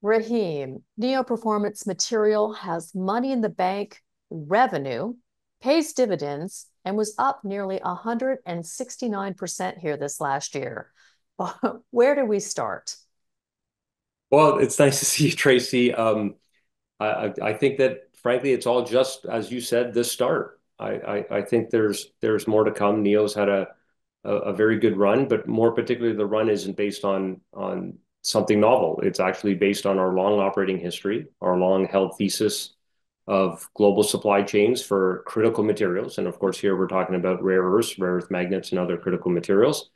Rahim, Neo Performance Material has money in the bank, revenue, pays dividends, and was up nearly 169% here this last year. Where do we start? Well, it's nice to see you, Tracy. I think that frankly, it's all just as you said, the start. I think there's more to come. Neo's had a very good run, but more particularly, the run isn't based on something novel. It's actually based on our long operating history, our long held thesis of global supply chains for critical materials. And of course, here we're talking about rare earths, rare earth magnets, and other critical materials.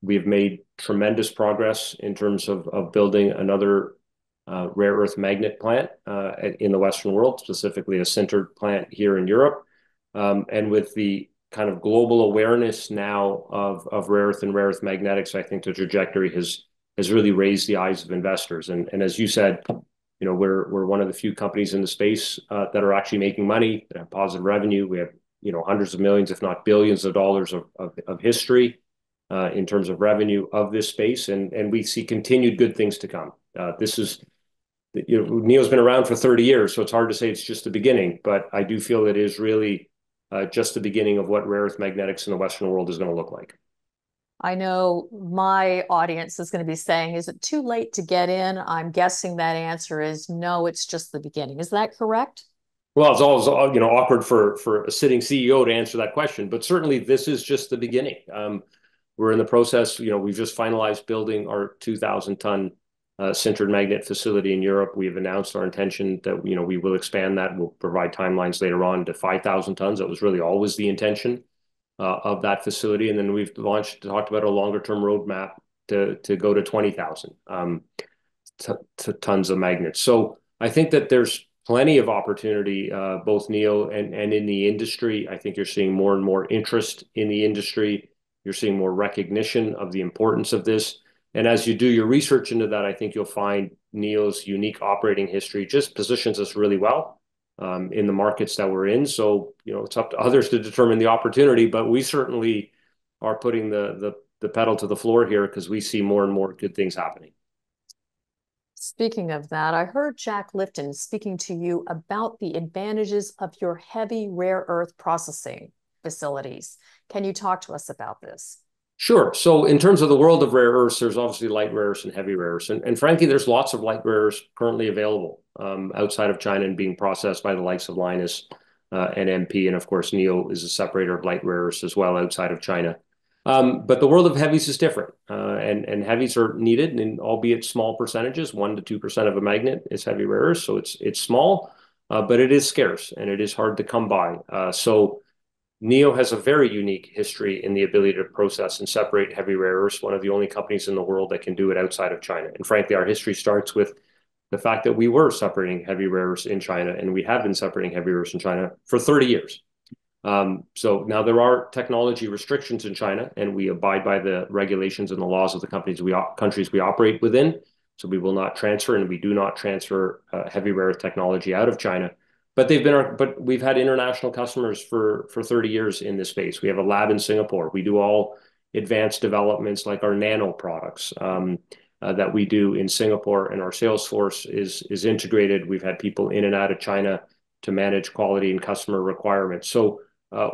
We've made tremendous progress in terms of building another rare earth magnet plant in the Western world, specifically a sintered plant here in Europe. And with the kind of global awareness now of rare earth and rare earth magnetics, I think the trajectory has really raised the eyes of investors. And as you said, we're one of the few companies in the space that are actually making money, that have positive revenue. We have hundreds of millions, if not billions of dollars of history in terms of revenue of this space, and we see continued good things to come. Neo's been around for 30 years, so it's hard to say it's just the beginning, but I do feel it is really just the beginning of what rare earth magnetics in the Western world is going to look like. I know my audience is going to be saying, is it too late to get in? I'm guessing that answer is no, it's just the beginning. Is that correct? Well, it's always awkward for a sitting CEO to answer that question, but certainly this is just the beginning. We're in the process. We've just finalized building our 2,000-ton sintered magnet facility in Europe. We've announced our intention that we will expand that. We'll provide timelines later on to 5,000 tons. That was really always the intention of that facility. And then we've talked about a longer-term roadmap to go to 20,000 tons of magnets. So I think that there's plenty of opportunity, both Neo and in the industry. I think you're seeing more and more interest in the industry. You're seeing more recognition of the importance of this. And as you do your research into that, I think you'll find Neo's unique operating history just positions us really well in the markets that we're in. So, it's up to others to determine the opportunity, but we certainly are putting the pedal to the floor here because we see more and more good things happening. Speaking of that, I heard Jack Lifton speaking to you about the advantages of your heavy rare earth processing facilities. Can you talk to us about this? Sure. So in terms of the world of rare earths, there's obviously light rare earths and heavy rare earths. And frankly, there's lots of light rare earths currently available outside of China and being processed by the likes of Lynas and MP. And of course, Neo is a separator of light rare earths as well outside of China. But the world of heavies is different. And heavies are needed, and albeit small percentages, 1% to 2% of a magnet is heavy rare earths. So it's small, but it is scarce and it is hard to come by. So Neo has a very unique history in the ability to process and separate heavy rare earths, one of the only companies in the world that can do it outside of China. And frankly, our history starts with the fact that we were separating heavy rare earths in China, and we have been separating heavy rare earths in China for 30 years. So now there are technology restrictions in China, and we abide by the regulations and the laws of the countries we operate within. So we will not transfer, and we do not transfer heavy rare earth technology out of China. But we've had international customers for 30 years in this space. We have a lab in Singapore. We do all advanced developments like our nano products that we do in Singapore, and our sales force is integrated. We've had people in and out of China to manage quality and customer requirements. So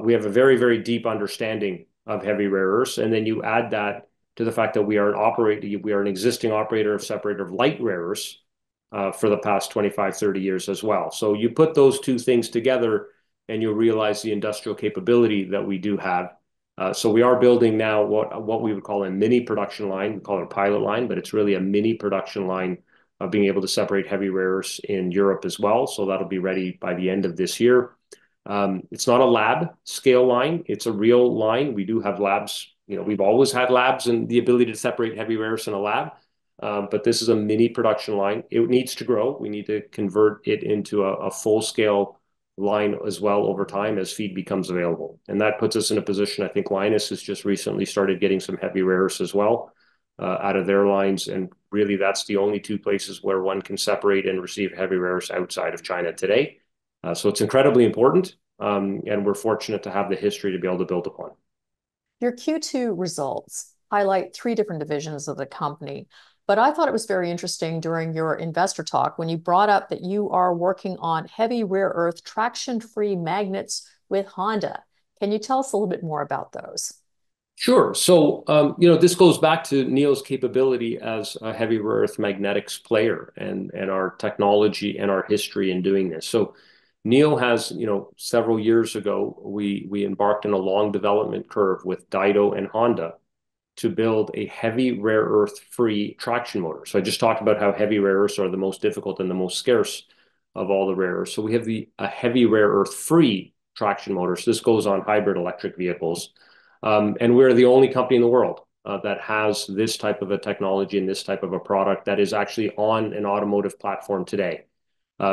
we have a very, very deep understanding of heavy rare earths. And then you add that to the fact that we are an existing operator of separator of light rare earths for the past 25, 30 years as well. So you put those two things together and you'll realize the industrial capability that we do have. So we are building now what we would call a mini production line. We call it a pilot line, but it's really a mini production line of being able to separate heavy rare earths in Europe as well. So that'll be ready by the end of this year. It's not a lab scale line. It's a real line. We do have labs. We've always had labs and the ability to separate heavy rare earths in a lab. But this is a mini production line. It needs to grow. We need to convert it into a full-scale line as well over time as feed becomes available. And that puts us in a position. I think Lynas has just recently started getting some heavy rare earths as well out of their lines. And really, that's the only two places where one can separate and receive heavy rare earths outside of China today. So it's incredibly important. And we're fortunate to have the history to be able to build upon. Your Q2 results highlight three different divisions of the company, but I thought it was very interesting during your investor talk when you brought up that you are working on heavy rare earth traction-free magnets with Honda. Can you tell us a little bit more about those? Sure. So, this goes back to Neo's capability as a heavy rare earth magnetics player and our technology and our history in doing this. So, Neo has, several years ago, we embarked on a long development curve with Daido and Honda to build a heavy rare earth free traction motor. So I just talked about how heavy rare earths are the most difficult and the most scarce of all the rare earths. So we have a heavy rare earth free traction motor. So this goes on hybrid electric vehicles. And we're the only company in the world that has this type of a technology and this type of a product that is actually on an automotive platform today.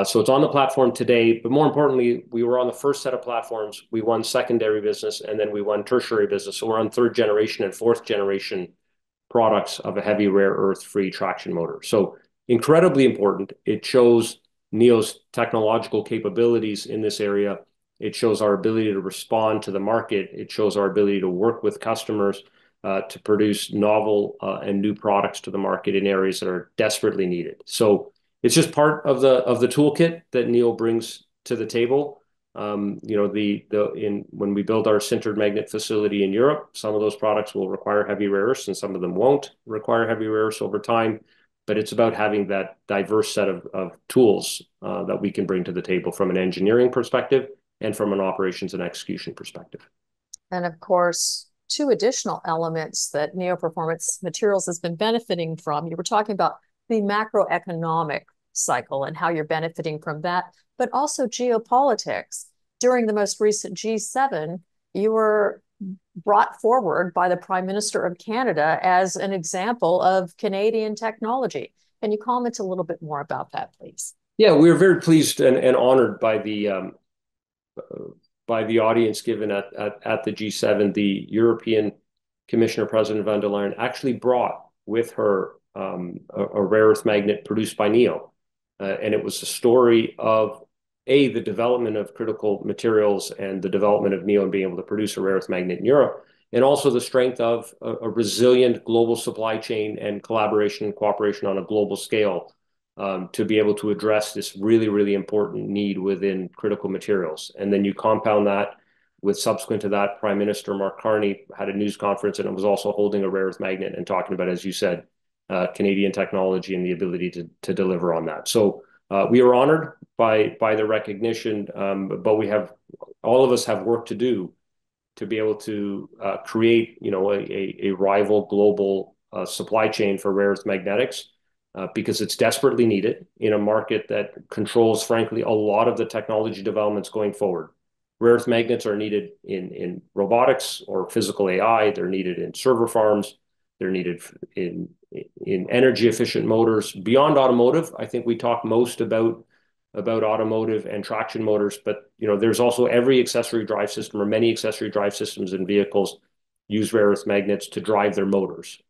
So it's on the platform today, but more importantly, we were on the first set of platforms. We won secondary business, and then we won tertiary business. So we're on third generation and fourth generation products of a heavy rare earth free traction motor. So incredibly important. It shows Neo's technological capabilities in this area. It shows our ability to respond to the market. It shows our ability to work with customers to produce novel and new products to the market in areas that are desperately needed. So it's just part of the toolkit that Neo brings to the table. When we build our sintered magnet facility in Europe, some of those products will require heavy rare earths, and some of them won't require heavy rare earths over time. But it's about having that diverse set of tools that we can bring to the table from an engineering perspective and from an operations and execution perspective. And of course, two additional elements that Neo Performance Materials has been benefiting from. You were talking about the macroeconomic cycle and how you're benefiting from that, but also geopolitics. During the most recent G7, you were brought forward by the Prime Minister of Canada as an example of Canadian technology. Can you comment a little bit more about that, please? Yeah, we were very pleased and honored by the audience given at the G7. The European Commissioner President von der Leyen actually brought with her a rare earth magnet produced by Neo. And it was a story of the development of critical materials and the development of Neo and being able to produce a rare earth magnet in Europe, and also the strength of a resilient global supply chain and collaboration and cooperation on a global scale to be able to address this really, really important need within critical materials. And then you compound that with, subsequent to that, Prime Minister Mark Carney had a news conference, and it was also holding a rare earth magnet and talking about, as you said, Canadian technology and the ability to deliver on that. So we are honored by the recognition, but all of us have work to do to be able to create a rival global supply chain for rare earth magnetics because it's desperately needed in a market that controls, frankly, a lot of the technology developments going forward. Rare earth magnets are needed in robotics or physical AI. They're needed in server farms. They're needed in energy efficient motors. Beyond automotive, I think we talk most about automotive and traction motors, but there's also every accessory drive system, or many accessory drive systems in vehicles use rare earth magnets to drive their motors.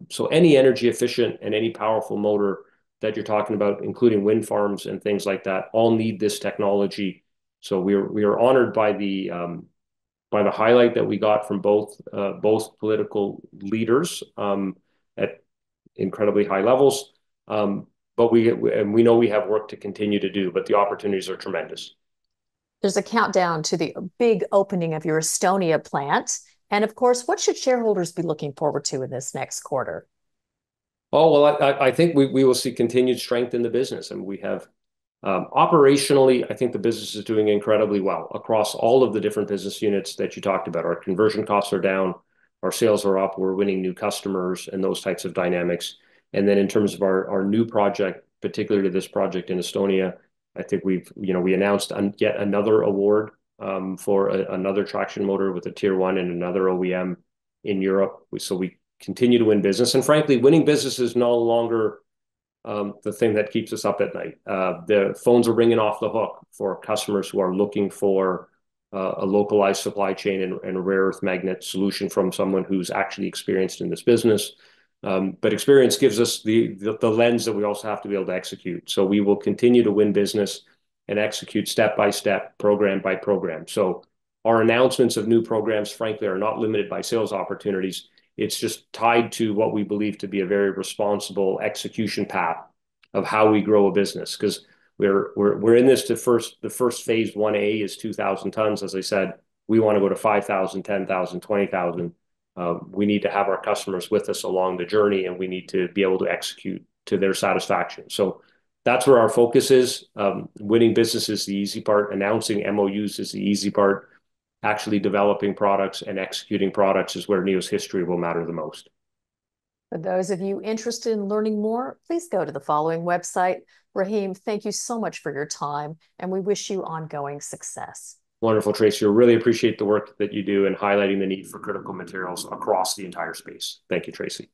So any energy efficient and any powerful motor that you're talking about, including wind farms and things like that, all need this technology. So we are honored by the highlight that we got from both political leaders at incredibly high levels. But we know we have work to continue to do, but the opportunities are tremendous. There's a countdown to the big opening of your Estonia plant. And of course, what should shareholders be looking forward to in this next quarter? Oh, well, I think we will see continued strength in the business. And we have operationally, I think the business is doing incredibly well across all of the different business units that you talked about. Our conversion costs are down, our sales are up, we're winning new customers and those types of dynamics. And then in terms of our new project, particularly this project in Estonia, I think we announced yet another award for another traction motor with a tier one and another OEM in Europe. So we continue to win business. And frankly, winning business is no longer the thing that keeps us up at night. The phones are ringing off the hook for customers who are looking for a localized supply chain and a rare earth magnet solution from someone who's actually experienced in this business. But experience gives us the lens that we also have to be able to execute. So we will continue to win business and execute step by step, program by program. So our announcements of new programs, frankly, are not limited by sales opportunities. It's just tied to what we believe to be a very responsible execution path of how we grow a business. Because we're in this to the first phase 1A is 2,000 tons. As I said, we want to go to 5,000, 10,000, 20,000. We need to have our customers with us along the journey, and we need to be able to execute to their satisfaction. So that's where our focus is. Winning business is the easy part. Announcing MOUs is the easy part. Actually developing products and executing products is where NEO's history will matter the most. For those of you interested in learning more, please go to the following website. Rahim, thank you so much for your time, and we wish you ongoing success. Wonderful, Tracy. I really appreciate the work that you do in highlighting the need for critical materials across the entire space. Thank you, Tracy.